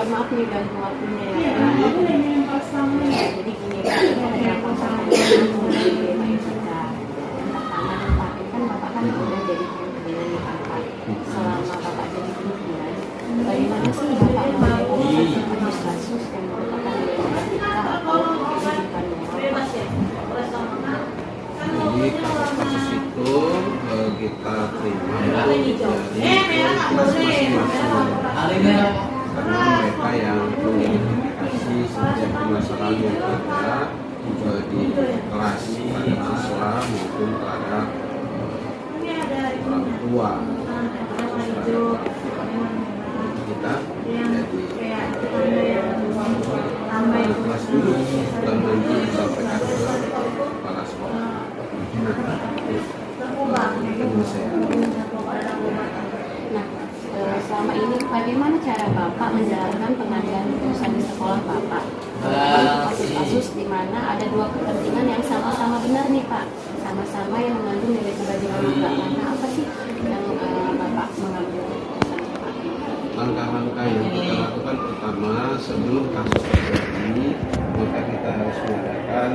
mohon maaf nih ganggu waktunya ya. Jadi gini Pak, ini ada yang pertanyaan dari kita. Yang pertama nih Pak, ini kan Bapak kan udah jadi pimpinan nih Pak. Selama Bapak jadi pimpinan, bagaimana sih Bapak menghadapi kasus-kasus yang merupakan wilayah kita atau kehidupan normal? Jadi kasus-kasus itu kita terima dari masing-masing karena mereka yang mengidentifikasi sejak masa lalu ada di kelas pada siswa maupun pada orang tua kita jadi kelas dulu dan nanti disampaikan ke kepala sekolah. Nah, selama ini bagaimana cara Bapak menjalankan pengadilan putusan di sekolah Bapak? Kasus-kasus di mana ada dua kepentingan yang sama-sama benar nih Pak, sama-sama yang mengandung nilai keadilan juga. Karena apa sih yang Bapak mengambil keputusan Pak? Langkah-langkah yang kita lakukan pertama sebelum kasus terjadi, maka kita harus mengadakan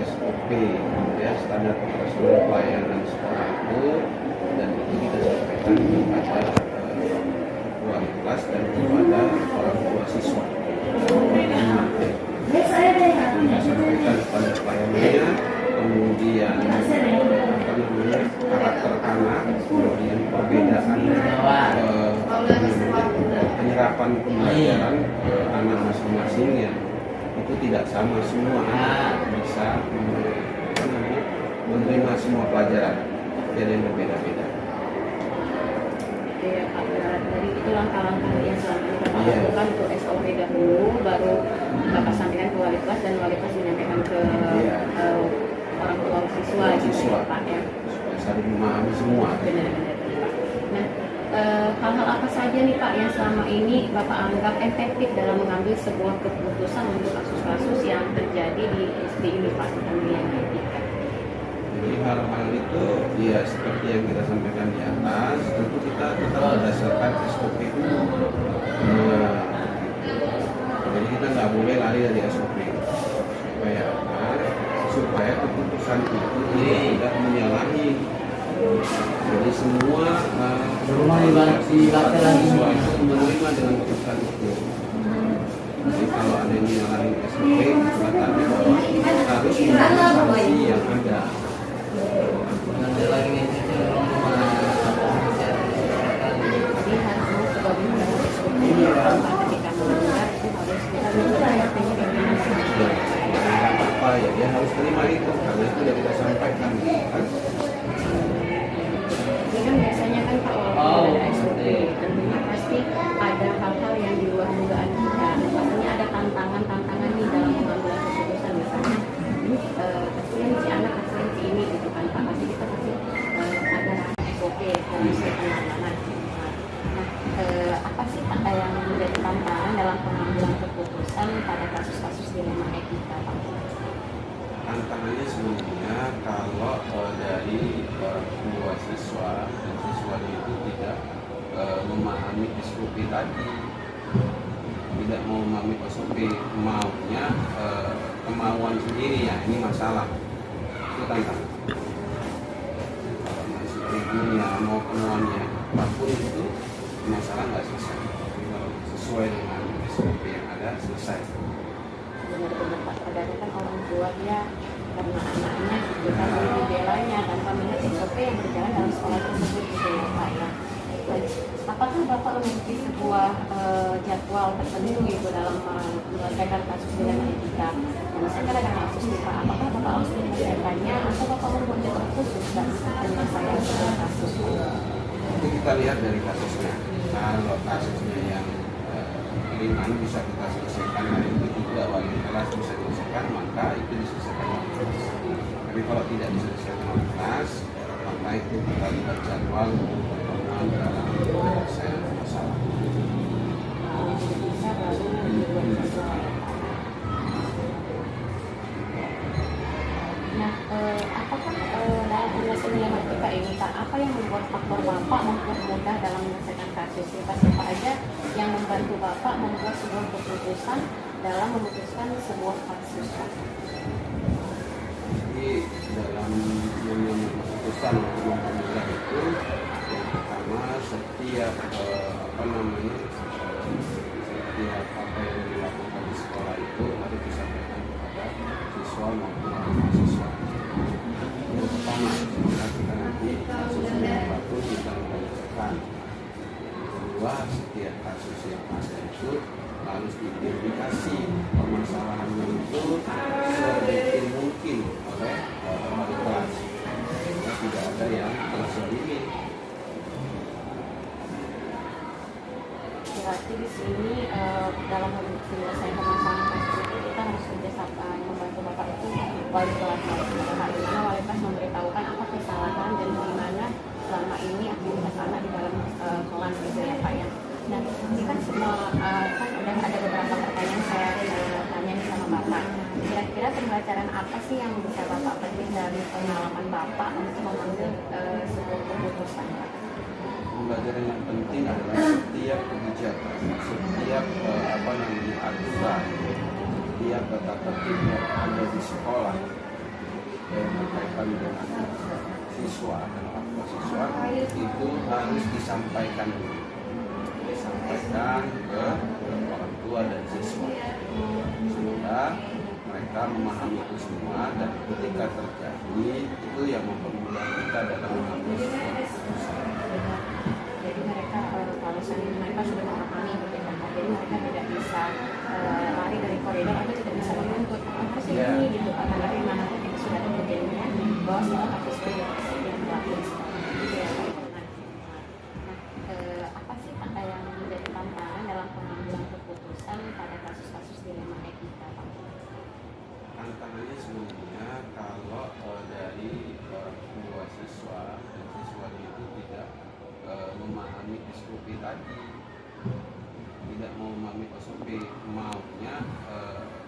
SOP, ya, standar operasional pelayanan sekolah itu, dan itu kita sampaikan kepada wali kelas dan kepada orang tua siswa. Kita sampaikan standar pelayanannya, kemudian karakter anak, kemudian perbedaan penyerapan pembelajaran anak masing-masing yang itu tidak sama, semua anak bisa menerima semua pelajaran, jadi yang berbeda-beda. Oke, dari itu langkah-langkah yang selanjutnya Bapak lakukan untuk SOP dahulu, baru Bapak sampaikan ke wali kelas dan wali kelas menyampaikan ke orang tua siswa, gitu ya Pak ya. Supaya saling memahami semua. Benar-benar Pak. Nah, hal-hal apa saja nih Pak yang selama ini Bapak anggap efektif dalam mengambil sebuah keputusan untuk kasus-kasus yang terjadi di SD ini Pak tentang nilai etika? Jadi hal-hal itu ya seperti yang kita sampaikan di atas, tentu kita tetap berdasarkan SOP dulu. Jadi kita nggak boleh lari dari SOP supaya apa? Supaya keputusan itu tidak menyalahi. Jadi semua siswa itu menerima dengan keputusan itu. Jadi kalau ada yang menyalahi SOP, katakan bahwa harus mengikuti sanksi yang ada. Jadi harus sebagaimana SOP ketika melanggar itu harus kita apa ya, dia harus terima itu karena itu sudah kita sampaikan kan. Ini kan biasanya kan Pak walaupun ada SOP tentunya pasti ada hal-hal yang di luar dugaan kita. Pastinya ada tantangan-tantangan nih dalam pengambilan keputusan, misalnya ini kasihan si anak, kasihan si ini gitu kan Pak, pasti kita pasti ada SOP komisi penanganan. Nah, apa sih Pak yang menjadi tantangan dalam pengambilan keputusan pada kasus-kasus dilema etika Pak? Tantangannya sebenarnya kalau dari orang tua siswa dan siswanya itu tidak memahami SOP tadi, tidak mau memahami SOP, maunya kemauan sendiri, ya ini masalah, itu tantangan. Kalau masih ibunya mau kemauannya apapun itu masalah nggak selesai. Jadi kalau sesuai dengan SOP yang ada selesai. Benar-benar Pak, kadang kan orang tua dia karena anaknya gitu kan dibelanya tanpa melihat SOP yang berjalan dalam sekolah tersebut gitu ya Pak ya. Apakah Bapak memiliki sebuah jadwal tertentu gitu dalam menyelesaikan kasus dilema etika? Misalkan ada kasus nih Pak, apakah Bapak harus menyelesaikannya atau Bapak membuat jadwal khusus dan menyelesaikan sebuah kasus? Itu kita lihat dari kasusnya. Kalau kasusnya yang ringan bisa kita selesaikan hari itu juga, wali kelas bisa diselesaikan, maka itu diselesaikan wali kelas. Tapi kalau tidak diselesaikan wali kelas, maka itu kita buat jadwal untuk pertemuan dalam penyelesaian masalah. Nah, apakah dalam penyelesaian dilema etika ini Pak, apa yang membuat faktor Bapak mempermudah dalam menyelesaikan kasus? Siapa aja aja yang membantu Bapak membuat sebuah keputusan dalam memutuskan sebuah kasus, Pak? Jadi dalam memutuskan untuk memilah itu, yang pertama setiap setiap apa yang dilakukan di sekolah itu harus disampaikan kepada siswa maupun mahasiswa. Yang pertama, semoga kita nanti kasus yang baru kita menyelesaikan. Yang kedua, setiap kasus yang ada itu harus diidentifikasi permasalahannya itu sedikit mungkin oleh wali kelas, sehingga tidak ada yang terzalimi. Berarti di sini dalam menyelesaikan permasalahan kasus itu kita harus kerjasama membantu Bapak itu wali kelas, Bapak di mana wali kelas memberitahukan apa kesalahan dan bagaimana selama ini aktivitas anak di dalam kelas gitu ya Pak ya. Nah ini kan semua kan udah ada beberapa pertanyaan saya tanya nih sama Bapak. Kira-kira pembelajaran apa sih yang bisa Bapak petik dari pengalaman Bapak untuk mengambil sebuah keputusan, Pak? Pembelajaran yang penting adalah setiap kebijakan, setiap aturan, setiap tata tertib yang ada di sekolah yang berkaitan dengan siswa dan wakil siswa itu harus disampaikan dulu, disampaikan ke orang tua dan siswa sehingga mereka memahami itu semua, dan ketika terjadi itu yang mempermudah kita dalam mengambil sebuah keputusan. Jadi mereka kalau mereka sudah memahami gitu ya, jadi mereka tidak bisa lari dari koridor atau tidak bisa menuntut apa sih ini gitu, karena dari mana pun kita sudah ada kejadiannya bahwa semua kasus itu yang berlaku di sekolah gitu ya. Nah, apa sih Pak yang menjadi tantangan dalam pengambilan keputusan pada kasus-kasus dilema etika, Pak? Tantangannya sebenarnya kalau dari orang tua siswa dan siswanya itu tidak memahami SOP tadi, tidak mau memahami SOP, maunya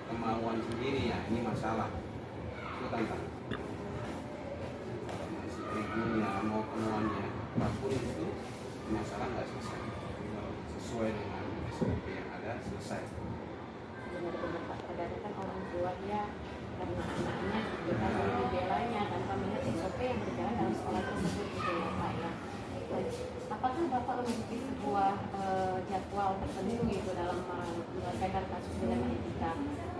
kemauan sendiri, ya ini masalah, itu tantangan. Kalau masih egonya mau kemauannya apapun itu masalah nggak selesai. Kalau sesuai dengan SOP yang ada selesai. Benar-benar Pak, kadang kan orang tua dia karena anaknya kita mau dibelanya tanpa melihat SOP yang berjalan dalam sekolah tersebut gitu ya Pak ya. Apakah Bapak memiliki sebuah jadwal tertentu gitu dalam menyelesaikan kasus dilema etika?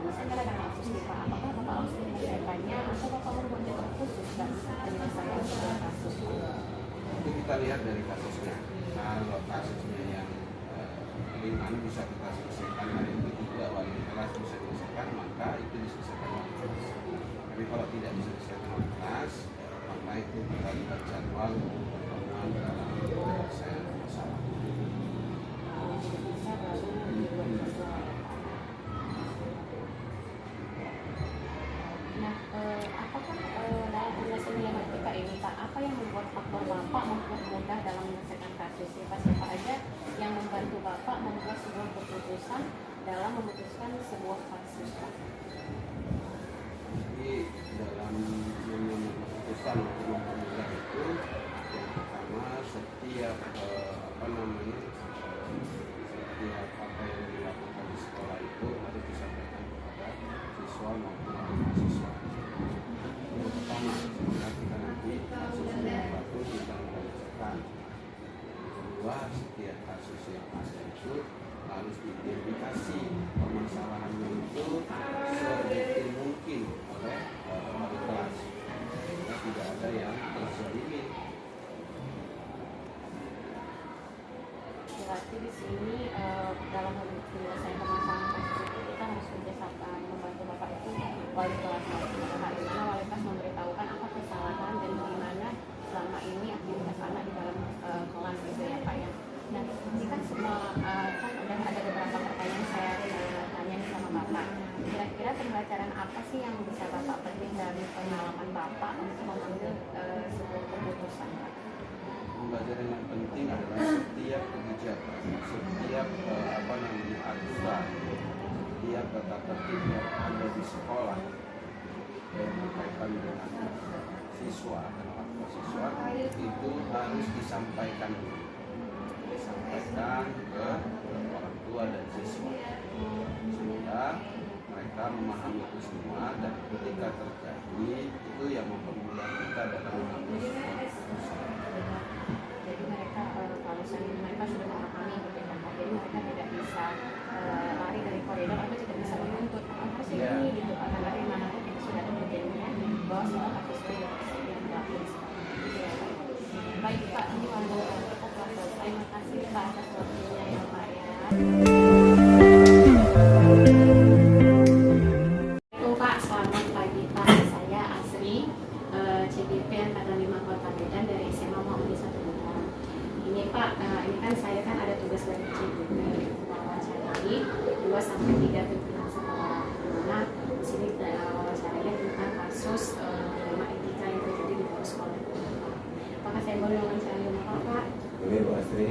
Misalkan ada kasus nih Pak, apakah Bapak langsung menyelesaikannya atau Bapak membuat jadwal khusus dan menyelesaikan sebuah kasus? Itu kita lihat dari kasusnya. Kalau kasusnya yang ringan bisa kita selesaikan hari itu juga, wali kelas bisa selesaikan, maka itu diselesaikan wali kelas. Tapi kalau tidak bisa diselesaikan wali kelas, maka itu kita lihat jadwal pertemuan dalam penyelesaian masalah. Bisa baru dibuat jadwal. Nah, apakah dalam penyelesaian dilema etika ini Pak, apa yang membuat faktor Bapak mempermudah dalam menyelesaikan kasus? Siapa aja yang membantu Bapak membuat sebuah keputusan dalam memutuskan sebuah kasus, Pak? Jadi dalam memutuskan untuk mempermudah itu, yang pertama setiap setiap apa yang dilakukan di sekolah itu harus disampaikan kepada siswa maupun mahasiswa. Yang pertama, semoga kita nanti kasus yang baru kita menyelesaikan. Yang kedua, setiap kasus yang ada itu harus diidentifikasi permasalahannya itu sedikit mungkin oleh wali kelas, sehingga tidak ada yang terzalimi. Berarti di sini dalam menyelesaikan permasalahan kasus itu kita harus kerjasama membantu Bapak itu wali kelas, Bapak di mana wali kelas memberitahukan apa kesalahan dan bagaimana selama ini aktivitas anak di dalam kelas gitu ya Pak ya. Nah ini kan semua kan udah ada beberapa pertanyaan saya tanya nih sama Bapak. Kira-kira pembelajaran apa sih yang bisa Bapak petik dari pengalaman Bapak untuk mengambil sebuah keputusan, Pak? Pembelajaran yang penting adalah setiap kebijakan, setiap aturan, setiap tata tertib yang ada di sekolah yang berkaitan dengan siswa dan wakil siswa itu harus disampaikan dulu, disampaikan ke memahami itu semua, dan ketika terjadi itu yang mempermudah kita dalam mengambil sebuah keputusan. Jadi mereka kalau misalnya mereka sudah memahami gitu kan, jadi mereka tidak bisa lari dari koridor atau tidak bisa menuntut harus ini gitu, karena dari mana pun kita sudah ada perjanjian bahwa semua kasus itu yang berlaku di sekolah. Gitu ya, Pak. Baik Pak, ini waktu kita telah selesai. Terima kasih Pak atas waktunya ya Pak ya. Pak, selamat pagi Pak. Saya Asri, CBP Angkatan 5 Kota Medan dari SMA Muhammadiyah 1 Medan. Ini Pak, ini kan saya kan ada tugas dari CBP mewawancarai 2 sampai 3 pimpinan sekolah. Dimana di sini wawancaranya tentang kasus dilema etika yang terjadi di dalam sekolah. Apakah saya boleh wawancara Bapak, Pak? Boleh, Bu Astri.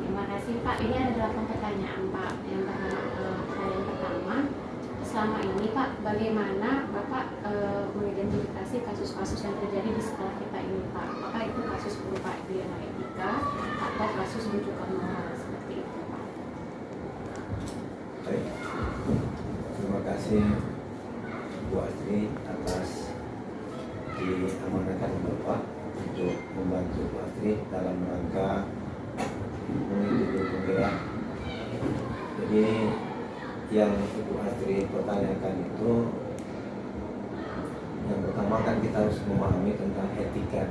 Terima kasih Pak. Ini ada 8 pertanyaan Pak. Yang pertama, selama ini Pak, bagaimana Bapak mengidentifikasi kasus-kasus yang terjadi di sekolah kita ini Pak? Apakah itu kasus berupa dilema etika atau kasus rujukan moral seperti itu Pak? Baik. Terima kasih Bu Astri atas diamanahkan Bapak untuk membantu Bu Astri dalam rangka mengikuti pemilihan. Jadi yang Ibu Astri pertanyakan itu, yang pertama kan kita harus memahami tentang etika.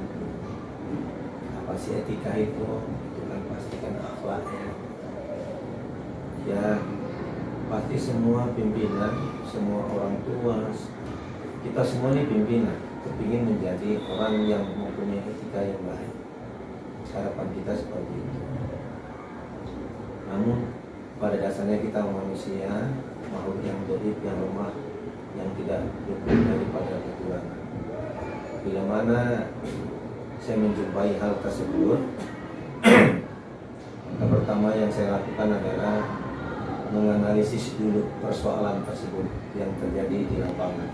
Apa sih etika itu? Itu kan pasti kan akhlak ya. Ya pasti semua pimpinan, semua orang tua, kita semua ini pimpinan, kepingin menjadi orang yang mempunyai etika yang baik. Harapan kita seperti itu. Namun pada dasarnya kita manusia, makhluk yang dhaif, yang lemah, yang tidak luput daripada kekurangan. Bila mana saya menjumpai hal tersebut, yang pertama yang saya lakukan adalah menganalisis dulu persoalan tersebut yang terjadi di lapangan.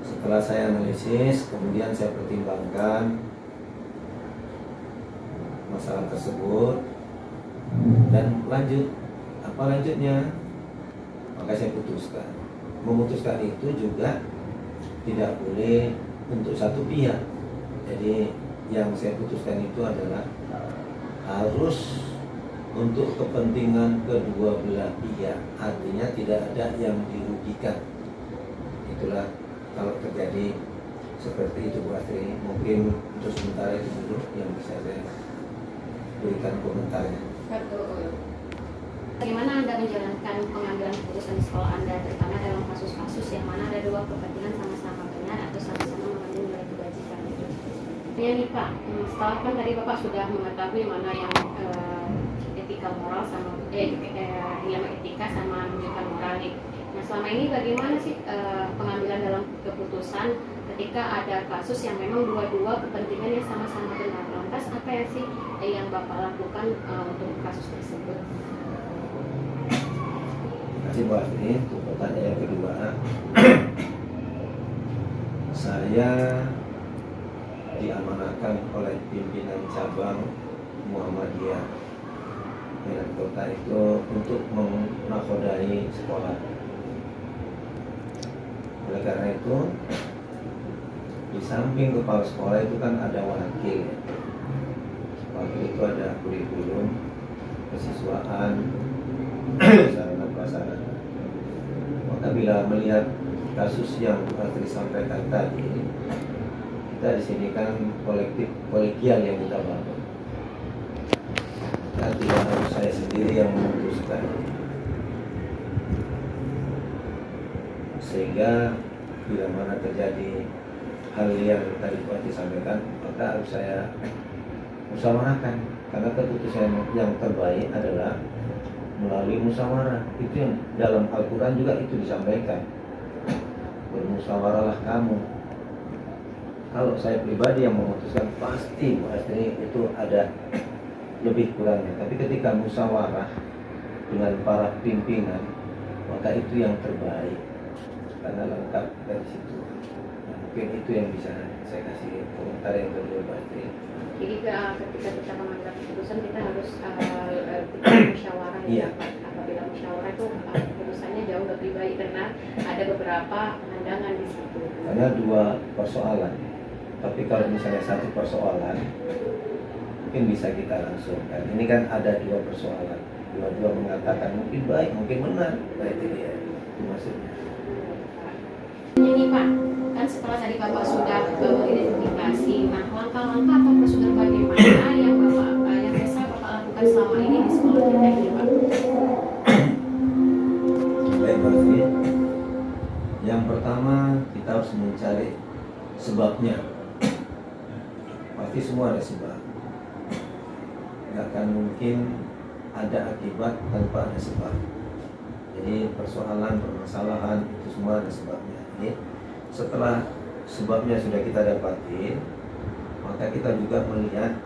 Setelah saya analisis, kemudian saya pertimbangkan masalah tersebut dan lanjut. Apa lanjutnya? Maka saya putuskan. Memutuskan itu juga tidak boleh untuk satu pihak. Jadi yang saya putuskan itu adalah harus untuk kepentingan kedua belah pihak. Artinya tidak ada yang dirugikan. Itulah kalau terjadi seperti itu Bu Astri. Mungkin untuk sementara itu dulu yang bisa saya berikan komentarnya. Betul. Bagaimana Anda menjalankan pengambilan keputusan di sekolah Anda, terutama dalam kasus-kasus yang mana ada dua kepentingan sama-sama benar atau sama-sama mengambil nilai kebajikan itu? Ya nih Pak, setelah kan tadi Bapak sudah mengetahui mana yang etika moral sama dilema etika sama menunjukkan moral nih. Nah selama ini bagaimana sih pengambilan dalam keputusan ketika ada kasus yang memang dua-dua kepentingannya sama-sama benar? Lantas apa ya sih yang Bapak lakukan untuk kasus tersebut? Terima kasih Bu Astri. Untuk pertanyaan yang kedua, saya diamanahkan oleh pimpinan cabang Muhammadiyah Medan Kota itu untuk menakodai sekolah. Oleh karena itu, di samping kepala sekolah itu kan ada wakil. Wakil itu ada kurikulum, kesiswaan, sarana prasarana. Maka bila melihat kasus yang Astri sampaikan tadi, kita di sini kan kolegial yang kita bangun. Tidak harus saya sendiri yang memutuskan. Sehingga bila mana terjadi hal yang tadi Pak disampaikan, maka harus saya musyawarahkan. Karena keputusan yang terbaik adalah melalui musyawarah. Itu yang dalam Al-Quran juga itu disampaikan. Bermusyawarahlah kamu. Kalau saya pribadi yang memutuskan, pasti Bu Astri itu ada lebih kurangnya. Tapi ketika musyawarah dengan para pimpinan, maka itu yang terbaik. Karena lengkap dari situ. Nah, mungkin itu yang bisa saya kasih komentar yang kedua Bu Astri. Jadi ketika kita mengambil keputusan kita harus kita musyawarah ya. Iya. Apabila musyawarah itu keputusannya jauh lebih baik benar ada beberapa pandangan di situ. Karena dua persoalan. Tapi kalau misalnya satu persoalan, mungkin bisa kita langsungkan. Ini kan ada dua persoalan. Dua-dua mengatakan mungkin baik, mungkin benar. Nah itu dia, itu maksudnya. Ini Pak, kan setelah tadi Bapak sudah mengidentifikasi, nah langkah-langkah atau prosedur bagaimana yang bisa Bapak lakukan selama ini di sekolah kita ini Pak? Baik, berarti yang pertama kita harus mencari sebabnya. Pasti semua ada sebab. Tidak akan mungkin ada akibat tanpa ada sebab. Jadi permasalahan itu semua ada sebabnya. Jadi setelah sebabnya sudah kita dapati, maka kita juga melihat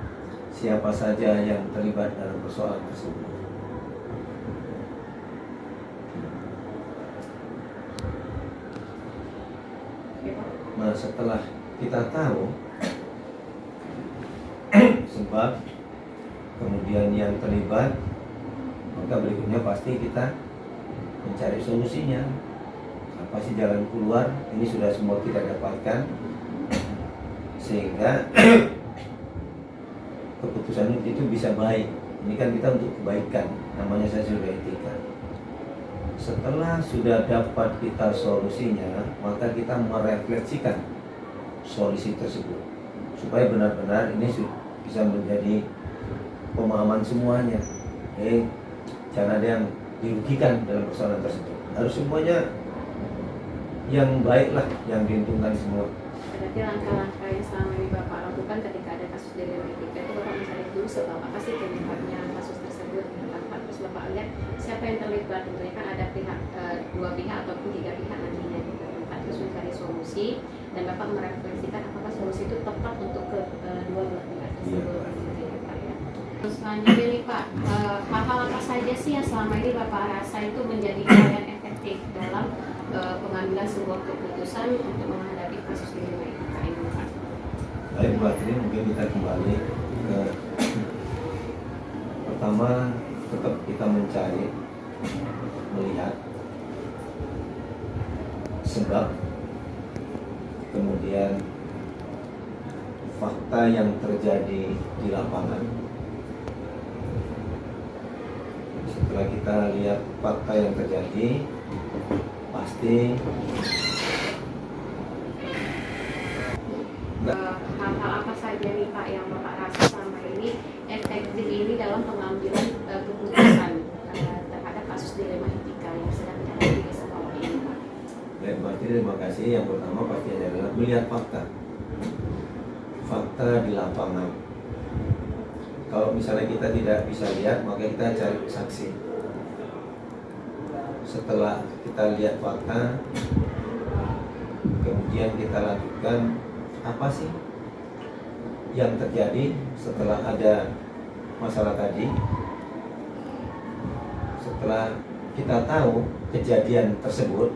siapa saja yang terlibat dalam persoalan tersebut. Nah, setelah kita tahu sebab, kemudian yang terlibat, maka berikutnya pasti kita mencari solusinya. Apa sih jalan keluar? Ini sudah semua kita dapatkan, sehingga keputusan itu bisa baik. Ini kan kita untuk kebaikan, namanya saya sudah etika. Setelah sudah dapat kita solusinya, maka kita merefleksikan solusi tersebut supaya benar-benar ini bisa menjadi pemahaman semuanya. Jangan ada yang dirugikan dalam persoalan tersebut. Harus semuanya yang baiklah, yang diuntungkan semua. Berarti langkah-langkah yang selama ini Bapak lakukan ketika ada kasus dari etika itu Bapak mencari dulu sebab apa sih penyebabnya kasus tersebut, terus Bapak lihat siapa yang terlibat. Tentunya kan ada pihak, dua pihak ataupun tiga pihak nantinya gitu. Terus mencari solusi dan Bapak merefleksikan apakah solusi itu tepat untuk kedua belah pihak tersebut. Terus selanjutnya nih Pak, hal-hal apa saja sih yang selama ini Bapak rasa itu menjadi hal yang efektif dalam pengambilan sebuah keputusan untuk menghadapi kasus dilema etika ini Pak? Baik, buat ini mungkin kita kembali ke pertama, tetap kita mencari, melihat sebab, kemudian fakta yang terjadi di lapangan. Setelah kita lihat fakta yang terjadi, pasti hal-hal apa saja nih Pak yang Bapak rasa selama ini efektif ini dalam pengambilan keputusan terhadap kasus dilema etika yang sedang terjadi di sekolah ini Pak? Baik, berarti terima kasih. Yang pertama pasti adalah melihat fakta di lapangan. Kalau misalnya kita tidak bisa lihat, maka kita cari saksi. Setelah kita lihat fakta, kemudian kita lanjutkan apa sih yang terjadi setelah ada masalah tadi. Setelah kita tahu kejadian tersebut,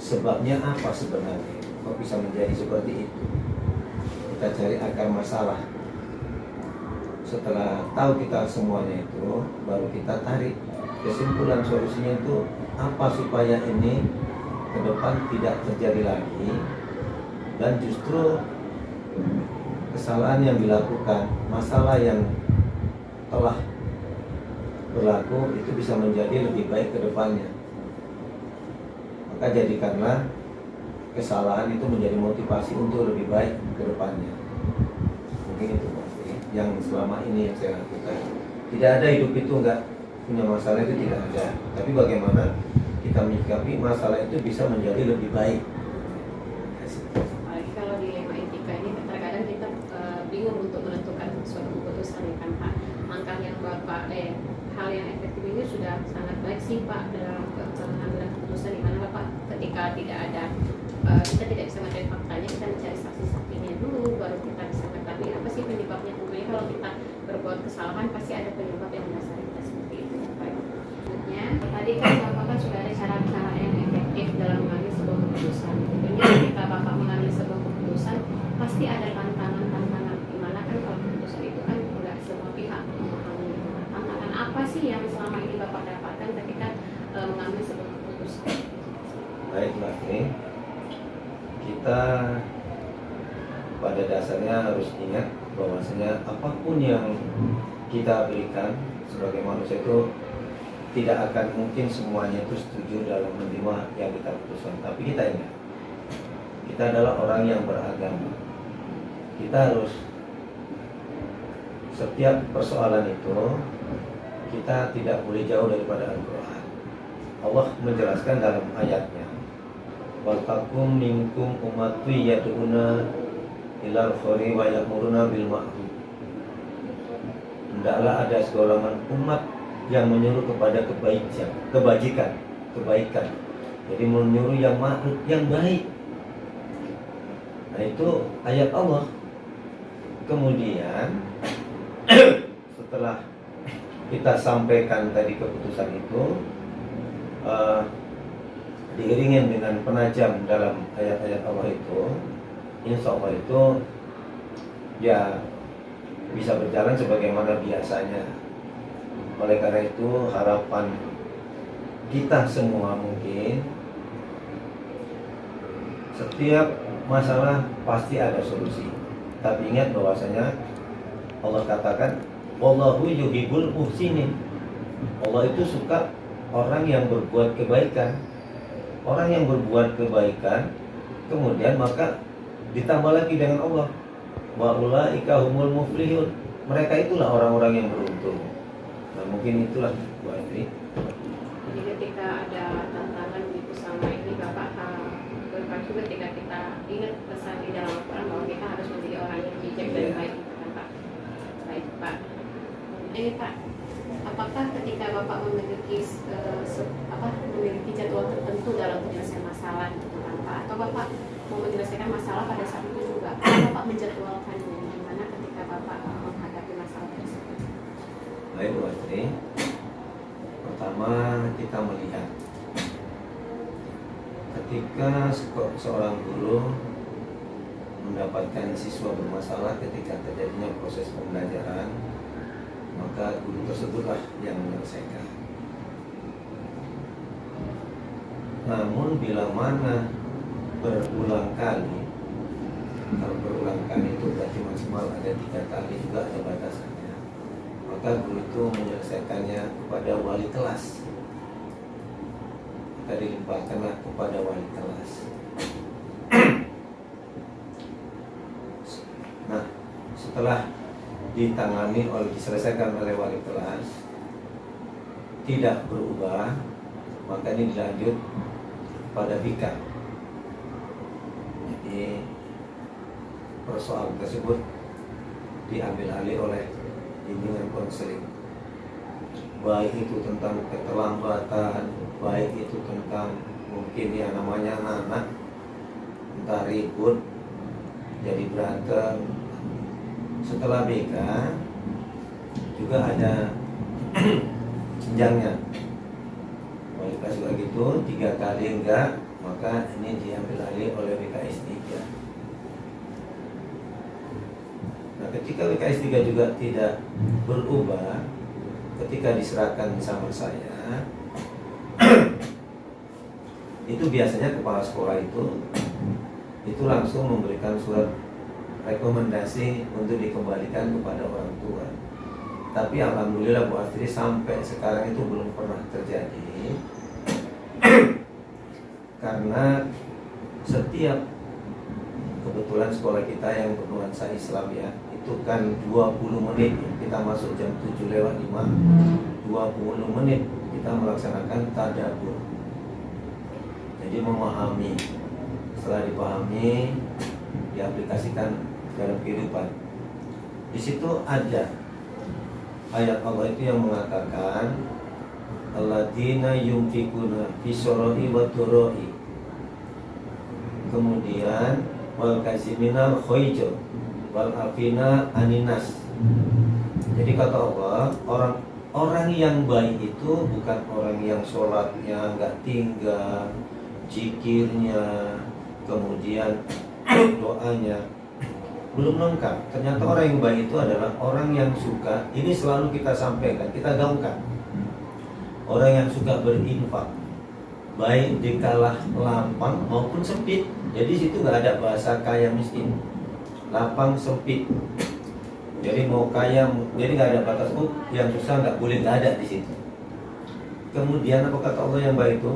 sebabnya apa sebenarnya, kok bisa menjadi seperti itu, kita cari akar masalah. Setelah tahu kita semuanya itu, baru kita tarik kesimpulan solusinya itu apa supaya ini ke depan tidak terjadi lagi, dan justru kesalahan yang dilakukan, masalah yang telah berlaku itu bisa menjadi lebih baik ke depannya. Maka jadikanlah kesalahan itu menjadi motivasi untuk lebih baik ke depannya. Mungkin itu pasti yang selama ini yang saya lakukan. Tidak ada hidup itu enggak punya masalah, itu tidak ada. Tapi bagaimana kita menyikapi masalah itu bisa menjadi lebih baik. Apalagi kalau dilema etika ini terkadang kita bingung untuk menentukan suatu keputusan ya kan Pak. Langkah yang Bapak hal yang efektif ini sudah sangat baik sih Pak dalam pengambilan keputusan, di mana Bapak ketika tidak ada kita tidak bisa mencari faktanya, kita mencari saksi-saksinya dulu, baru kita bisa mengetahui apa sih penyebabnya. Tentunya kalau kita berbuat kesalahan pasti ada penyebab yang mendasari kita seperti itu ya Pak. Selanjutnya tadi kan Bapak kan sudah ada cara-cara yang efektif dalam mengambil sebuah keputusan. Tentunya ketika Bapak mengambil sebuah keputusan pasti ada tantangan-tantangan, dimana kan kalau keputusan itu kan tidak semua pihak memahami. Tantangan apa sih yang selama ini Bapak dapatkan ketika mengambil sebuah keputusan? Baiklah, ini kita pada dasarnya harus ingat bahwasanya apapun yang kita berikan sebagai manusia itu tidak akan mungkin semuanya itu setuju dalam menerima yang kita putuskan. Tapi kita ingat, kita adalah orang yang beragama. Kita harus setiap persoalan itu kita tidak boleh jauh daripada Al-Quran. Allah menjelaskan dalam ayatnya, wal takum minkum ummatu yad'una ilal khairi wa ya'muruna bil ma'ruf. Hendaklah ada segolongan umat yang menyuruh kepada kebaikan. Jadi menyuruh yang ma'ruf, yang baik. Nah, itu ayat Allah. Kemudian setelah kita sampaikan tadi keputusan itu, diiringin dengan penajam dalam ayat-ayat Allah itu, insya Allah itu ya bisa berjalan sebagaimana biasanya. Oleh karena itu harapan kita semua mungkin setiap masalah pasti ada solusi. Tapi ingat bahwasanya Allah katakan wallahu yuhibbul muhsinin. Allah itu suka orang yang berbuat kebaikan. Orang yang berbuat kebaikan kemudian maka ditambah lagi dengan Allah, wa ulaika humul muflihun. Mereka itulah orang-orang yang beruntung. Nah, mungkin itulah Bu Andri. Jadi ketika ada tantangan gitu sama ini Bapak berpacu ketika kita ingat pesan di dalam Al-Quran bahwa kita harus menjadi orang yang bijak dan baik, kan Pak? Baik Pak. Ini Pak, apakah ketika Bapak memiliki memiliki jadwal tertentu dalam penyelesaian masalah gitu kan Pak? Atau Bapak mau menyelesaikan masalah pada saat itu juga? Bapak menjadwalkannya gimana ketika Bapak menghadapi masalah tersebut? Baik Bu Andri. Pertama kita melihat ketika seorang guru mendapatkan siswa bermasalah ketika terjadinya proses pembelajaran, maka guru tersebutlah yang menyelesaikan. Namun bila mana berulang kali, kalau berulang kali itu berarti maksimal ada 3 kali, juga ada batasannya, maka guru itu menyelesaikannya kepada wali kelas. Maka dilimpahkanlah kepada wali kelas. Nah, setelah diselesaikan oleh wali kelas tidak berubah, maka ini dilanjut pada bika. Jadi persoalan tersebut diambil alih oleh bimbingan konseling, baik itu tentang keterlambatan, baik itu tentang mungkin ya namanya anak entah ribut jadi berantem. Setelah BK juga ada jenjangnya. Wali kelas juga gitu, 3 kali enggak, maka ini diambil alih oleh WKS 3. Nah, ketika WKS 3 juga tidak berubah, ketika diserahkan sama saya, itu biasanya kepala sekolah itu langsung memberikan surat rekomendasi untuk dikembalikan kepada orang tua. Tapi alhamdulillah Bu Astri sampai sekarang itu belum pernah terjadi. Karena setiap kebetulan sekolah kita yang bernuansa Islam ya, itu kan 20 menit, kita masuk jam 7:05, 20 menit kita melaksanakan tadabbur. Jadi memahami, setelah dipahami diaplikasikan dalam kehidupan. Di situ ada ayat Allah itu yang mengatakan alladzina yunfikuna fisorohi wa turoi. Kemudian wal kaziminal khoijo wal afina aninas. Jadi kata Allah, orang yang baik itu bukan orang yang sholatnya nggak tinggal, zikirnya, kemudian doanya belum lengkap. Ternyata orang yang baik itu adalah orang yang suka, ini selalu kita sampaikan, kita gaungkan, orang yang suka berinfak, baik di kalah lapang maupun sempit. Jadi situ nggak ada bahasa kaya miskin, lapang sempit. Jadi mau kaya, jadi nggak ada batas. Yang susah nggak boleh, nggak ada di situ. Kemudian apa kata Allah yang baik itu?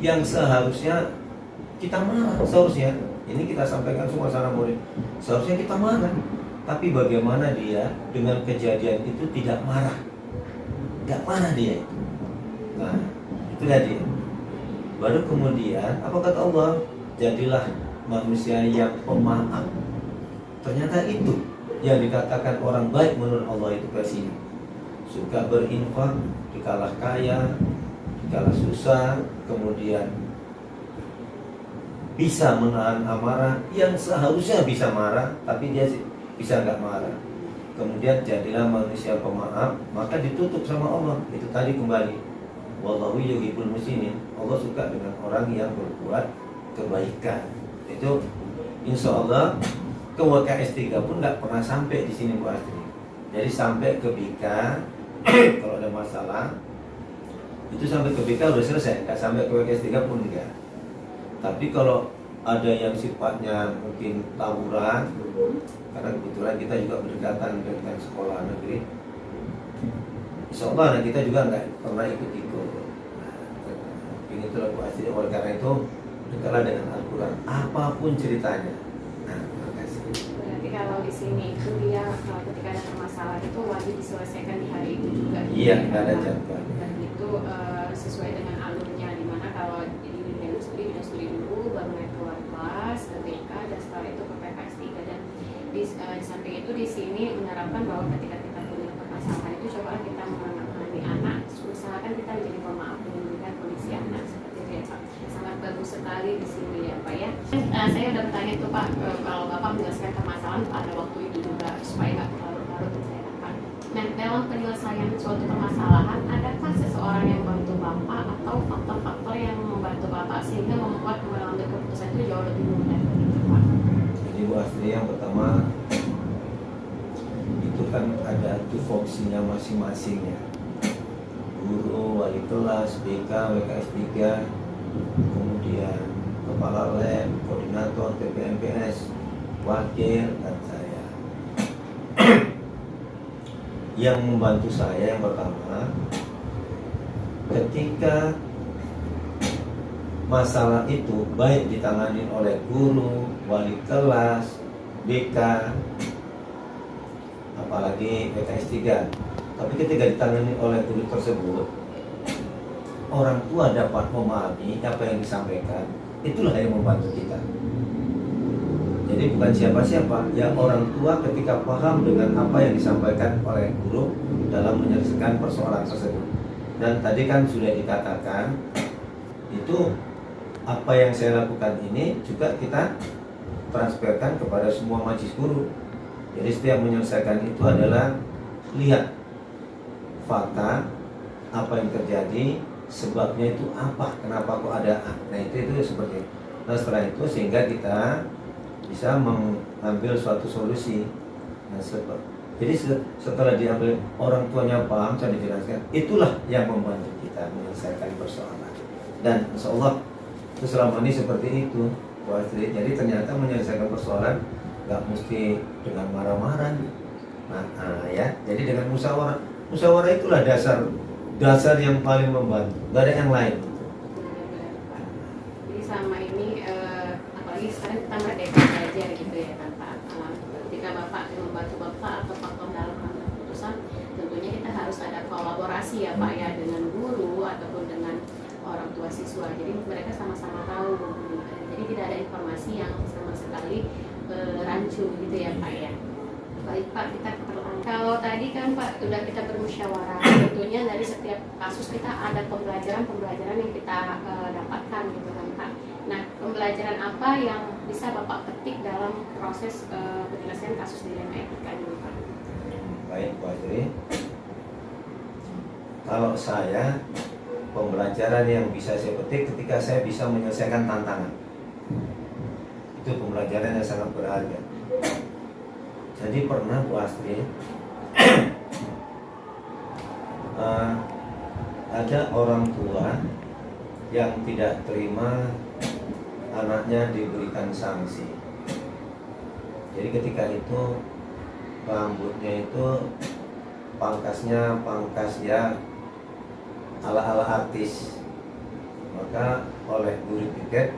Yang seharusnya kita marah, seharusnya ini kita sampaikan semua sana murid. Seharusnya kita marah, tapi bagaimana dia dengan kejadian itu tidak marah? Nggak marah dia. Nah, itulah dia. Baru kemudian apa kata Allah? Jadilah manusia yang pemaaf. Ternyata itu yang dikatakan orang baik menurut Allah itu kasih. Suka berinfak, dikalah kaya, dikalah susah, kemudian bisa menahan amarah yang seharusnya bisa marah, tapi dia bisa nggak marah. Kemudian jadilah manusia pemaaf, maka ditutup sama Allah. Itu tadi kembali, wallahu yuhibbul muhsinin. Allah suka dengan orang yang berbuat kebaikan. Itu insya Allah ke WKS 3 pun nggak pernah sampai di sini Bu Astri. Jadi sampai ke Bika kalau ada masalah itu sampai ke Bika udah selesai, nggak sampai ke WKS 3 pun enggak. Tapi kalau ada yang sifatnya mungkin tawuran, karena kebetulan kita juga berdekatan dengan sekolah negeri, insya Allah nah kita juga nggak pernah ikut-ikut. Nah, itulah Bu Astri. Oleh karena itu dekatlah dengan Al-Quran apapun ceritanya. Nah, terima kasih. Berarti kalau di sini itu dia ketika ada permasalahan itu wajib diselesaikan di hari itu juga. Iya, nggak ada jadwal. Dan itu sesuai dengan alurnya, dimana kalau di bidang studi dulu, baru naik keluar kelas ke TK, dan setelah itu ke PKS 3. Dan di samping itu di sini menerapkan bahwa ketika kita punya permasalahan itu coba kita menangani anak, usahakan kita menjadi pemaaf dengan kondisi anak seperti itu ya Pak. Sangat bagus sekali di sini ya Pak ya. Saya udah bertanya tuh Pak, kalau Bapak menjelaskan permasalahan pada waktu itu juga supaya nggak terlalu menceritakan. Nah, dalam penyelesaian suatu permasalahan, adakah seseorang yang membantu Bapak atau faktor-faktor yang membantu Bapak sehingga membuat mengambil keputusan itu jauh lebih mudah begitu Pak? Jadi Bu Astri, yang pertama itu kan ada tupoksinya masing-masing ya. Guru, wali kelas, BK, WKS 3, kemudian kepala lab, koordinator, TPMPS, wakil, dan saya. Yang membantu saya yang pertama, ketika masalah itu baik ditangani oleh guru, wali kelas, BK, apalagi WKS 3. Tapi ketika ditangani oleh guru tersebut, orang tua dapat memahami apa yang disampaikan, itulah yang membantu kita. Jadi bukan siapa-siapa, ya orang tua ketika paham dengan apa yang disampaikan oleh guru dalam menyelesaikan persoalan tersebut. Dan tadi kan sudah dikatakan, itu apa yang saya lakukan ini juga kita transferkan kepada semua majelis guru. Jadi setiap menyelesaikan itu adalah lihat fakta, apa yang terjadi, sebabnya itu apa, kenapa kok ada. Nah itu seperti itu. Nah setelah itu sehingga kita bisa mengambil suatu solusi. Nah, jadi setelah diambil orang tuanya paham, saya dijelaskan, itulah yang membantu kita menyelesaikan persoalan. Dan insya Allah itu selama ini seperti itu. Jadi ternyata menyelesaikan persoalan nggak mesti dengan marah-marah. Nah, ya, jadi dengan musyawarah. Musyawarah itulah dasar yang paling membantu. Gak ada yang lain. Jadi sama ini apalagi sekarang kita merdeka belajar gitu ya tanpa ketika Bapak membantu Bapak atau faktor dalam mengambil keputusan, tentunya kita harus ada kolaborasi ya Pak ya dengan guru ataupun dengan orang tua siswa. Jadi mereka sama-sama tahu. Jadi tidak ada informasi yang sama sekali rancu gitu ya Pak ya. Baik Pak, kita ke pertanyaan. Kalau tadi kan Pak sudah kita bermusyawarah, tentunya dari setiap kasus kita ada pembelajaran yang kita dapatkan gitu kan Pak. Nah, pembelajaran apa yang bisa Bapak petik dalam proses penyelesaian kasus dilema etika ini Pak? Baik Bu Astri, kalau saya, pembelajaran yang bisa saya petik ketika saya bisa menyelesaikan tantangan, itu pembelajaran yang sangat berharga. Jadi pernah Bu Astri ada orang tua yang tidak terima anaknya diberikan sanksi. Jadi ketika itu rambutnya itu pangkasnya pangkas ya ala-ala artis, maka oleh guru piket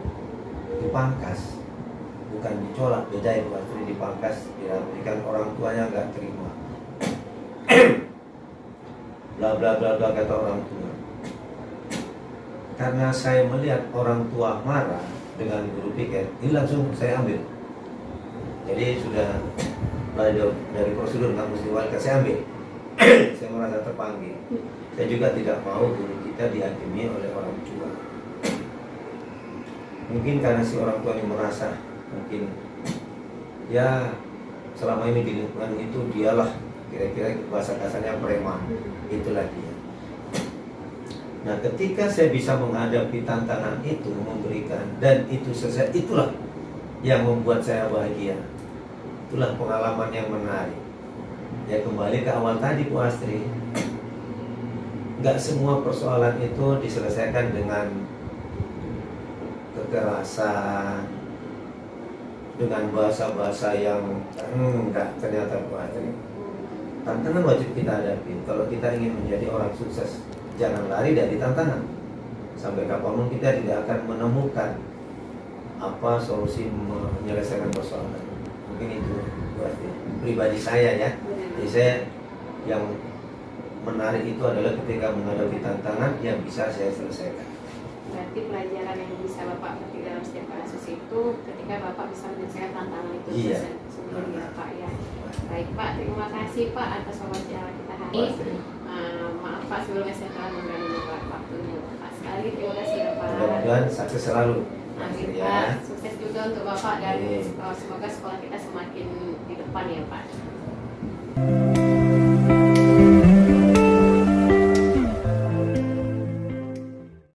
dipangkas, bukan dicolak, beda itu artinya dipangkas, diberikan orang tuanya nggak terima. Bla bla bla bla kata orang tua. Karena saya melihat orang tua marah dengan guru piket, ini langsung saya ambil. Jadi sudah belajar dari prosedur nggak mesti walikan, saya ambil. Saya merasa terpanggil. Saya juga tidak mau guru kita dihakimi oleh orang tua. Mungkin karena si orang tua ini merasa mungkin ya selama ini di lingkungan itu dialah kira-kira bahasa kasarnya preman, itulah dia. Nah ketika saya bisa menghadapi tantangan itu, memberikan dan itu selesai, itulah yang membuat saya bahagia. Itulah pengalaman yang menarik. Ya kembali ke awal tadi Bu Astri, nggak semua persoalan itu diselesaikan dengan kekerasan, dengan bahasa-bahasa yang enggak, ternyata Bu Astri. Tantangan wajib kita hadapi. Kalau kita ingin menjadi orang sukses, jangan lari dari tantangan. Sampai kapanpun kita tidak akan menemukan apa solusi menyelesaikan persoalan. Mungkin itu Bu Astri. Pribadi saya ya. Jadi saya yang menarik itu adalah ketika menghadapi tantangan yang bisa saya selesaikan. Berarti pelajaran yang bisa Bapak petik dalam setiap kasus itu ketika Bapak bisa menyelesaikan tantangan itu Iya. sebelumnya Pak ya. Baik Pak, terima kasih Pak atas wawancara kita hari ini. Maaf Pak sebelumnya saya telah mengganggu waktunya Pak sekali. Terima kasih ya Pak. Mudah-mudahan sukses selalu. Amin Ya. Pak, sukses juga untuk Bapak dan Amin. semoga sekolah kita semakin di depan ya Pak.